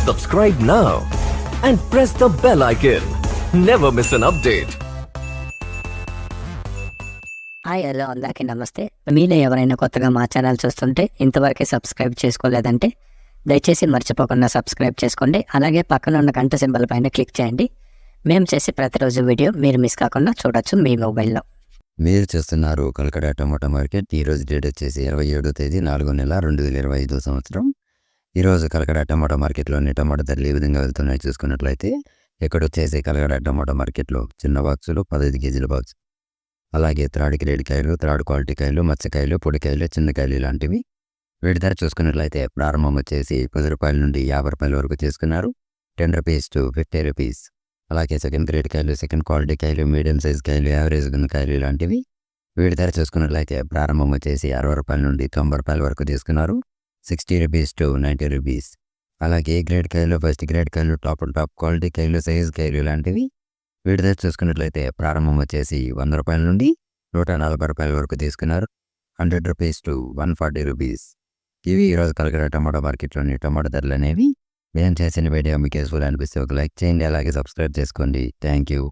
Subscribe now and press the bell icon. Never miss an update. Hi hello అందరికీ నమస్తే. మీలో ఎవరైనా కొత్తగా మా ఛానల్ చూస్తుంటే ఇంతవరకు సబ్స్క్రైబ్ చేసుకోలేదంటే దయచేసి మర్చిపోకుండా సబ్స్క్రైబ్ చేసుకోండి. అలాగే పక్కన ఉన్న గంట సింబల్ పైన క్లిక్ చేయండి. మేము చేసే ప్రతిరోజు వీడియో మీరు మిస్ కాకుండా చూడొచ్చు మీ మొబైల్లో. మీరు చేస్తున్నారు కలకడ టమాటా మార్కెట్. ఈరోజు డేట్ వచ్చేసి 27వ తేదీ 4వ నెల 2025 సంవత్సరం. ఈరోజు కలకడ టమాటా మార్కెట్లోని టమాటా ధరలు ఏ విధంగా వెళ్తున్నాయి చూసుకున్నట్లయితే, ఇక్కడ వచ్చేసి కలకడ టమాటా మార్కెట్లో చిన్న బాక్సులు 15 కేజీల బాక్స్, అలాగే థర్డ్ గ్రేడ్ కాయలు, థర్డ్ క్వాలిటీ కాయలు, మత్స్యకాయలు, పొడికాయలు, చిన్నకాయలు ఇలాంటివి. వీటి ధర చూసుకున్నట్లయితే ప్రారంభం వచ్చేసి 10 రూపాయల నుండి 50 రూపాయల వరకు చేసుకున్నారు. 10 రూపీస్ టు 50 రూపీస్. అలాగే సెకండ్ గ్రేడ్ కాయలు, సెకండ్ క్వాలిటీ కాయలు, మీడియం సైజ్ కాయలు, యావరేజ్ ఉన్న కాయలు ఇలాంటివి. వీటి ధర చూసుకున్నట్లయితే ప్రారంభం వచ్చేసి 60 రూపాయల నుండి 90 రూపాయల వరకు తీసుకున్నారు. 60 రూపీస్ టు 90 రూపీస్. అలాగే ఏ గ్రేడ్ కాయలు, ఫస్ట్ గ్రేడ్ కాయలు, టాప్ క్వాలిటీ కాయలు, సైజ్ కాయలు ఇలాంటివి. వీటి ధర చూసుకున్నట్లయితే ప్రారంభం వచ్చేసి 100 రూపాయల నుండి 140 రూపాయల వరకు తీసుకున్నారు. 100 రూపీస్ టు 140 రూపీస్. ఇవి ఈరోజు కలకడ టమాటా మార్కెట్లోని టమాటా ధరలు అనేవి. మేము చేసిన వీడియో మీకు యూస్ఫుల్ అనిపిస్తే ఒక లైక్ చేయండి, అలాగే సబ్స్క్రైబ్ చేసుకోండి. Thank you.